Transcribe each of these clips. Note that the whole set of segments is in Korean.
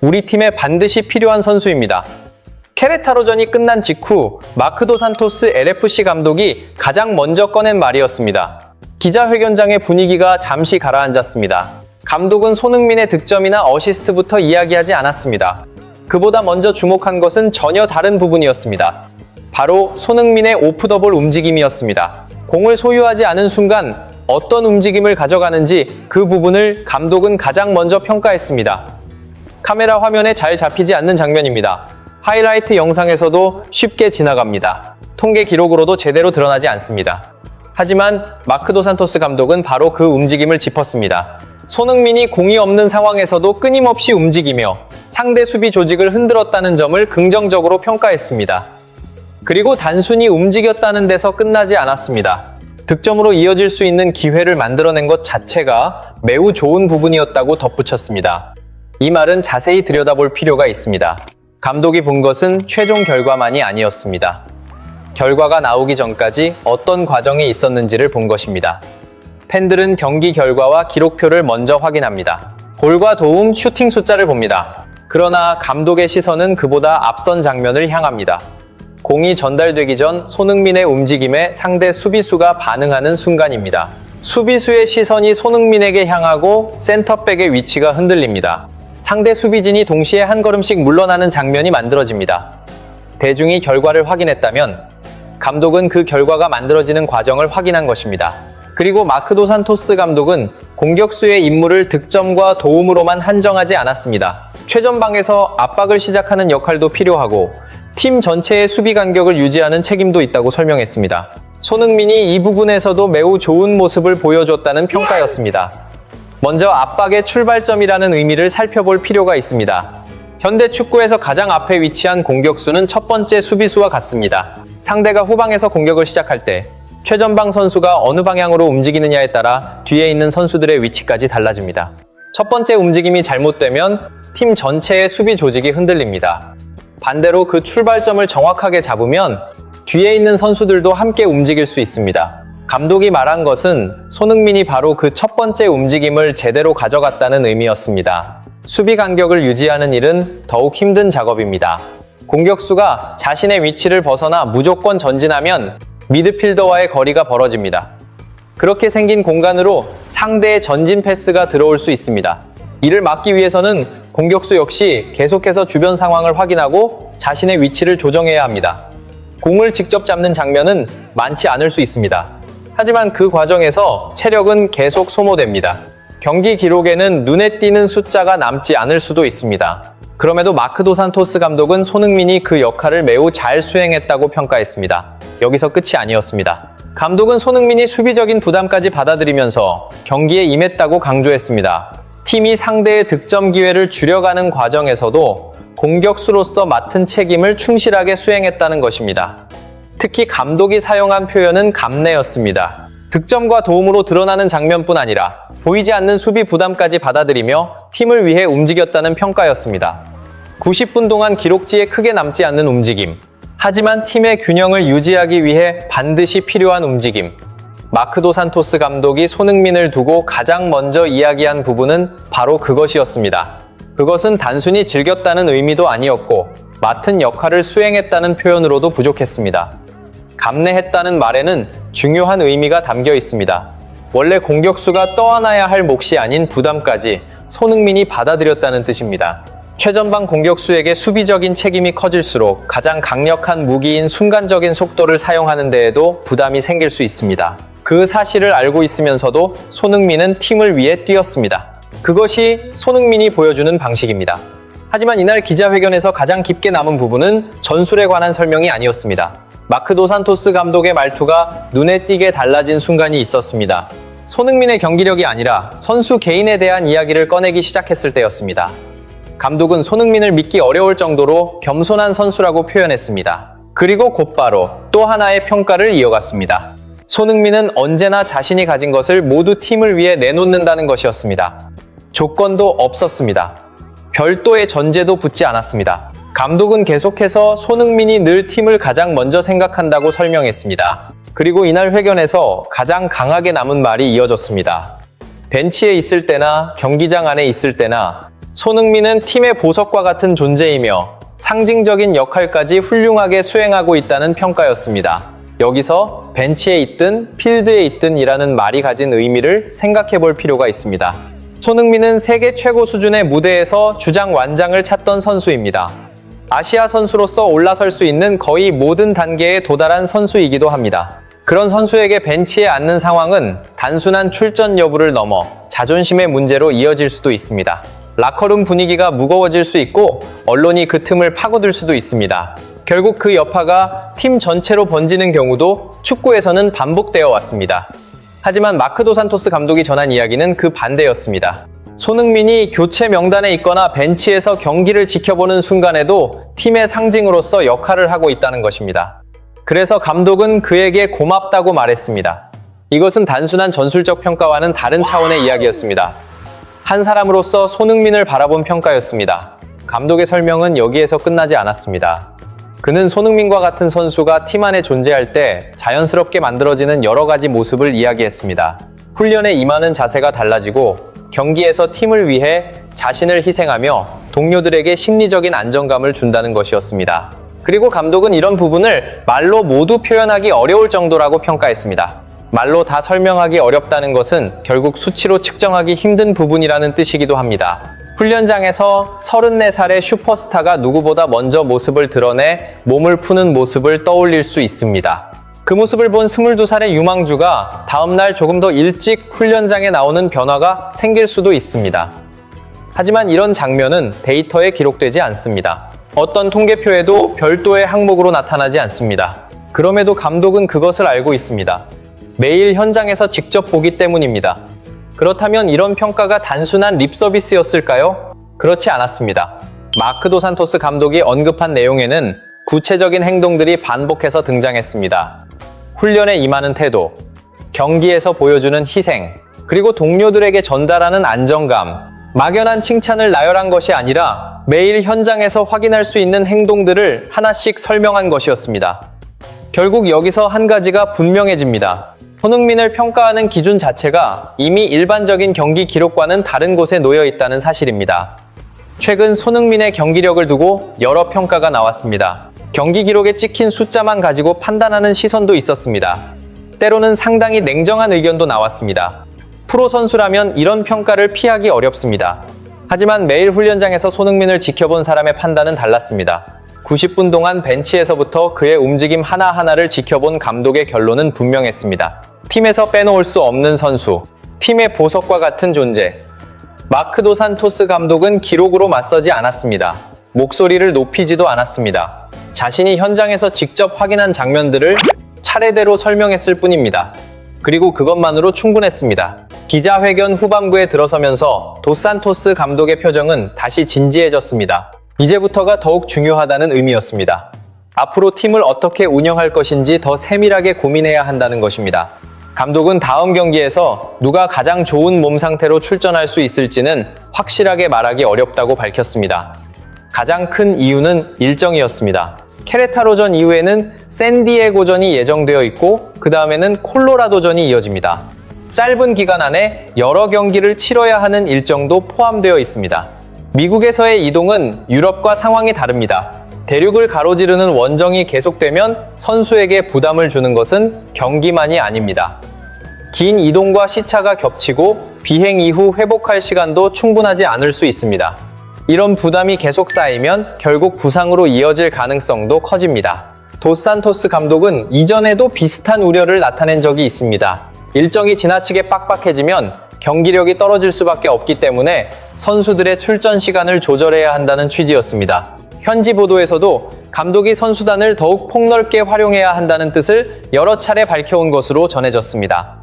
우리 팀에 반드시 필요한 선수입니다. 케레타로전이 끝난 직후 마크 도 산토스 LFC 감독이 가장 먼저 꺼낸 말이었습니다. 기자회견장의 분위기가 잠시 가라앉았습니다. 감독은 손흥민의 득점이나 어시스트부터 이야기하지 않았습니다. 그보다 먼저 주목한 것은 전혀 다른 부분이었습니다. 바로 손흥민의 오프 더 볼 움직임이었습니다. 공을 소유하지 않은 순간 어떤 움직임을 가져가는지 그 부분을 감독은 가장 먼저 평가했습니다. 카메라 화면에 잘 잡히지 않는 장면입니다. 하이라이트 영상에서도 쉽게 지나갑니다. 통계 기록으로도 제대로 드러나지 않습니다. 하지만 마크 도 산토스 감독은 바로 그 움직임을 짚었습니다. 손흥민이 공이 없는 상황에서도 끊임없이 움직이며 상대 수비 조직을 흔들었다는 점을 긍정적으로 평가했습니다. 그리고 단순히 움직였다는 데서 끝나지 않았습니다. 득점으로 이어질 수 있는 기회를 만들어낸 것 자체가 매우 좋은 부분이었다고 덧붙였습니다. 이 말은 자세히 들여다볼 필요가 있습니다. 감독이 본 것은 최종 결과만이 아니었습니다. 결과가 나오기 전까지 어떤 과정이 있었는지를 본 것입니다. 팬들은 경기 결과와 기록표를 먼저 확인합니다. 골과 도움, 슈팅 숫자를 봅니다. 그러나 감독의 시선은 그보다 앞선 장면을 향합니다. 공이 전달되기 전 손흥민의 움직임에 상대 수비수가 반응하는 순간입니다. 수비수의 시선이 손흥민에게 향하고 센터백의 위치가 흔들립니다. 상대 수비진이 동시에 한 걸음씩 물러나는 장면이 만들어집니다. 대중이 결과를 확인했다면 감독은 그 결과가 만들어지는 과정을 확인한 것입니다. 그리고 마크 도 산토스 감독은 공격수의 임무를 득점과 도움으로만 한정하지 않았습니다. 최전방에서 압박을 시작하는 역할도 필요하고 팀 전체의 수비 간격을 유지하는 책임도 있다고 설명했습니다. 손흥민이 이 부분에서도 매우 좋은 모습을 보여줬다는 평가였습니다. 먼저 압박의 출발점이라는 의미를 살펴볼 필요가 있습니다. 현대 축구에서 가장 앞에 위치한 공격수는 첫 번째 수비수와 같습니다. 상대가 후방에서 공격을 시작할 때 최전방 선수가 어느 방향으로 움직이느냐에 따라 뒤에 있는 선수들의 위치까지 달라집니다. 첫 번째 움직임이 잘못되면 팀 전체의 수비 조직이 흔들립니다. 반대로 그 출발점을 정확하게 잡으면 뒤에 있는 선수들도 함께 움직일 수 있습니다. 감독이 말한 것은 손흥민이 바로 그 첫 번째 움직임을 제대로 가져갔다는 의미였습니다. 수비 간격을 유지하는 일은 더욱 힘든 작업입니다. 공격수가 자신의 위치를 벗어나 무조건 전진하면 미드필더와의 거리가 벌어집니다. 그렇게 생긴 공간으로 상대의 전진 패스가 들어올 수 있습니다. 이를 막기 위해서는 공격수 역시 계속해서 주변 상황을 확인하고 자신의 위치를 조정해야 합니다. 공을 직접 잡는 장면은 많지 않을 수 있습니다. 하지만 그 과정에서 체력은 계속 소모됩니다. 경기 기록에는 눈에 띄는 숫자가 남지 않을 수도 있습니다. 그럼에도 마크 도 산토스 감독은 손흥민이 그 역할을 매우 잘 수행했다고 평가했습니다. 여기서 끝이 아니었습니다. 감독은 손흥민이 수비적인 부담까지 받아들이면서 경기에 임했다고 강조했습니다. 팀이 상대의 득점 기회를 줄여가는 과정에서도 공격수로서 맡은 책임을 충실하게 수행했다는 것입니다. 특히 감독이 사용한 표현은 감내였습니다. 득점과 도움으로 드러나는 장면뿐 아니라 보이지 않는 수비 부담까지 받아들이며 팀을 위해 움직였다는 평가였습니다. 90분 동안 기록지에 크게 남지 않는 움직임, 하지만 팀의 균형을 유지하기 위해 반드시 필요한 움직임. 마크 도 산토스 감독이 손흥민을 두고 가장 먼저 이야기한 부분은 바로 그것이었습니다. 그것은 단순히 즐겼다는 의미도 아니었고 맡은 역할을 수행했다는 표현으로도 부족했습니다. 감내했다는 말에는 중요한 의미가 담겨 있습니다. 원래 공격수가 떠안아야 할 몫이 아닌 부담까지 손흥민이 받아들였다는 뜻입니다. 최전방 공격수에게 수비적인 책임이 커질수록 가장 강력한 무기인 순간적인 속도를 사용하는 데에도 부담이 생길 수 있습니다. 그 사실을 알고 있으면서도 손흥민은 팀을 위해 뛰었습니다. 그것이 손흥민이 보여주는 방식입니다. 하지만 이날 기자회견에서 가장 깊게 남은 부분은 전술에 관한 설명이 아니었습니다. 마크 도 산토스 감독의 말투가 눈에 띄게 달라진 순간이 있었습니다. 손흥민의 경기력이 아니라 선수 개인에 대한 이야기를 꺼내기 시작했을 때였습니다. 감독은 손흥민을 믿기 어려울 정도로 겸손한 선수라고 표현했습니다. 그리고 곧바로 또 하나의 평가를 이어갔습니다. 손흥민은 언제나 자신이 가진 것을 모두 팀을 위해 내놓는다는 것이었습니다. 조건도 없었습니다. 별도의 전제도 붙지 않았습니다. 감독은 계속해서 손흥민이 늘 팀을 가장 먼저 생각한다고 설명했습니다. 그리고 이날 회견에서 가장 강하게 남은 말이 이어졌습니다. 벤치에 있을 때나 경기장 안에 있을 때나 손흥민은 팀의 보석과 같은 존재이며 상징적인 역할까지 훌륭하게 수행하고 있다는 평가였습니다. 여기서 벤치에 있든 필드에 있든 이라는 말이 가진 의미를 생각해 볼 필요가 있습니다. 손흥민은 세계 최고 수준의 무대에서 주장 완장을 찾던 선수입니다. 아시아 선수로서 올라설 수 있는 거의 모든 단계에 도달한 선수이기도 합니다. 그런 선수에게 벤치에 앉는 상황은 단순한 출전 여부를 넘어 자존심의 문제로 이어질 수도 있습니다. 라커룸 분위기가 무거워질 수 있고 언론이 그 틈을 파고들 수도 있습니다. 결국 그 여파가 팀 전체로 번지는 경우도 축구에서는 반복되어 왔습니다. 하지만 마크 도산토스 감독이 전한 이야기는 그 반대였습니다. 손흥민이 교체 명단에 있거나 벤치에서 경기를 지켜보는 순간에도 팀의 상징으로서 역할을 하고 있다는 것입니다. 그래서 감독은 그에게 고맙다고 말했습니다. 이것은 단순한 전술적 평가와는 다른 차원의 이야기였습니다. 한 사람으로서 손흥민을 바라본 평가였습니다. 감독의 설명은 여기에서 끝나지 않았습니다. 그는 손흥민과 같은 선수가 팀 안에 존재할 때 자연스럽게 만들어지는 여러 가지 모습을 이야기했습니다. 훈련에 임하는 자세가 달라지고 경기에서 팀을 위해 자신을 희생하며 동료들에게 심리적인 안정감을 준다는 것이었습니다. 그리고 감독은 이런 부분을 말로 모두 표현하기 어려울 정도라고 평가했습니다. 말로 다 설명하기 어렵다는 것은 결국 수치로 측정하기 힘든 부분이라는 뜻이기도 합니다. 훈련장에서 34살의 슈퍼스타가 누구보다 먼저 모습을 드러내 몸을 푸는 모습을 떠올릴 수 있습니다. 그 모습을 본 22살의 유망주가 다음날 조금 더 일찍 훈련장에 나오는 변화가 생길 수도 있습니다. 하지만 이런 장면은 데이터에 기록되지 않습니다. 어떤 통계표에도 별도의 항목으로 나타나지 않습니다. 그럼에도 감독은 그것을 알고 있습니다. 매일 현장에서 직접 보기 때문입니다. 그렇다면 이런 평가가 단순한 립서비스였을까요? 그렇지 않았습니다. 마크 도산토스 감독이 언급한 내용에는 구체적인 행동들이 반복해서 등장했습니다. 훈련에 임하는 태도, 경기에서 보여주는 희생, 그리고 동료들에게 전달하는 안정감, 막연한 칭찬을 나열한 것이 아니라 매일 현장에서 확인할 수 있는 행동들을 하나씩 설명한 것이었습니다. 결국 여기서 한 가지가 분명해집니다. 손흥민을 평가하는 기준 자체가 이미 일반적인 경기 기록과는 다른 곳에 놓여 있다는 사실입니다. 최근 손흥민의 경기력을 두고 여러 평가가 나왔습니다. 경기 기록에 찍힌 숫자만 가지고 판단하는 시선도 있었습니다. 때로는 상당히 냉정한 의견도 나왔습니다. 프로 선수라면 이런 평가를 피하기 어렵습니다. 하지만 매일 훈련장에서 손흥민을 지켜본 사람의 판단은 달랐습니다. 90분 동안 벤치에서부터 그의 움직임 하나하나를 지켜본 감독의 결론은 분명했습니다. 팀에서 빼놓을 수 없는 선수, 팀의 보석과 같은 존재. 마크 도산토스 감독은 기록으로 맞서지 않았습니다. 목소리를 높이지도 않았습니다. 자신이 현장에서 직접 확인한 장면들을 차례대로 설명했을 뿐입니다. 그리고 그것만으로 충분했습니다. 기자회견 후반부에 들어서면서 도산토스 감독의 표정은 다시 진지해졌습니다. 이제부터가 더욱 중요하다는 의미였습니다. 앞으로 팀을 어떻게 운영할 것인지 더 세밀하게 고민해야 한다는 것입니다. 감독은 다음 경기에서 누가 가장 좋은 몸 상태로 출전할 수 있을지는 확실하게 말하기 어렵다고 밝혔습니다. 가장 큰 이유는 일정이었습니다. 케레타로전 이후에는 샌디에고전이 예정되어 있고 그 다음에는 콜로라도전이 이어집니다. 짧은 기간 안에 여러 경기를 치러야 하는 일정도 포함되어 있습니다. 미국에서의 이동은 유럽과 상황이 다릅니다. 대륙을 가로지르는 원정이 계속되면 선수에게 부담을 주는 것은 경기만이 아닙니다. 긴 이동과 시차가 겹치고 비행 이후 회복할 시간도 충분하지 않을 수 있습니다. 이런 부담이 계속 쌓이면 결국 부상으로 이어질 가능성도 커집니다. 도산토스 감독은 이전에도 비슷한 우려를 나타낸 적이 있습니다. 일정이 지나치게 빡빡해지면 경기력이 떨어질 수밖에 없기 때문에 선수들의 출전 시간을 조절해야 한다는 취지였습니다. 현지 보도에서도 감독이 선수단을 더욱 폭넓게 활용해야 한다는 뜻을 여러 차례 밝혀온 것으로 전해졌습니다.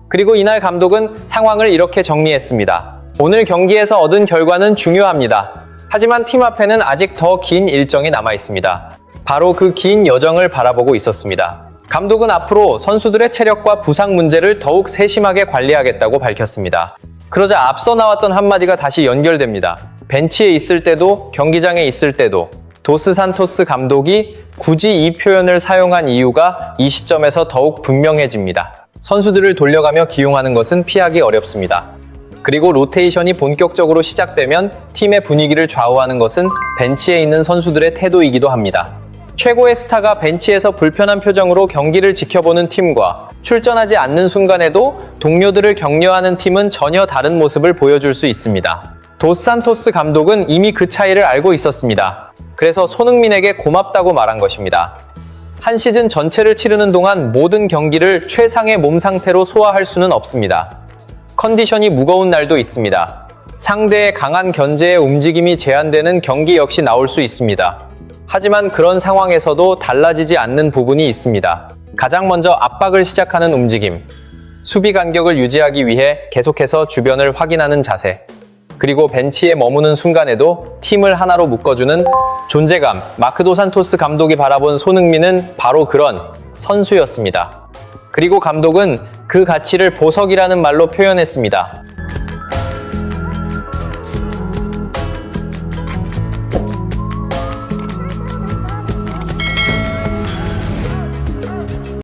그리고 이날 감독은 상황을 이렇게 정리했습니다. 오늘 경기에서 얻은 결과는 중요합니다. 하지만 팀 앞에는 아직 더 긴 일정이 남아 있습니다. 바로 그 긴 여정을 바라보고 있었습니다. 감독은 앞으로 선수들의 체력과 부상 문제를 더욱 세심하게 관리하겠다고 밝혔습니다. 그러자 앞서 나왔던 한마디가 다시 연결됩니다. 벤치에 있을 때도 경기장에 있을 때도 도스산토스 감독이 굳이 이 표현을 사용한 이유가 이 시점에서 더욱 분명해집니다. 선수들을 돌려가며 기용하는 것은 피하기 어렵습니다. 그리고 로테이션이 본격적으로 시작되면 팀의 분위기를 좌우하는 것은 벤치에 있는 선수들의 태도이기도 합니다. 최고의 스타가 벤치에서 불편한 표정으로 경기를 지켜보는 팀과 출전하지 않는 순간에도 동료들을 격려하는 팀은 전혀 다른 모습을 보여줄 수 있습니다. 도스 산토스 감독은 이미 그 차이를 알고 있었습니다. 그래서 손흥민에게 고맙다고 말한 것입니다. 한 시즌 전체를 치르는 동안 모든 경기를 최상의 몸 상태로 소화할 수는 없습니다. 컨디션이 무거운 날도 있습니다. 상대의 강한 견제에 움직임이 제한되는 경기 역시 나올 수 있습니다. 하지만 그런 상황에서도 달라지지 않는 부분이 있습니다. 가장 먼저 압박을 시작하는 움직임, 수비 간격을 유지하기 위해 계속해서 주변을 확인하는 자세, 그리고 벤치에 머무는 순간에도 팀을 하나로 묶어주는 존재감. 마크 도 산토스 감독이 바라본 손흥민은 바로 그런 선수였습니다. 그리고 감독은 그 가치를 보석이라는 말로 표현했습니다.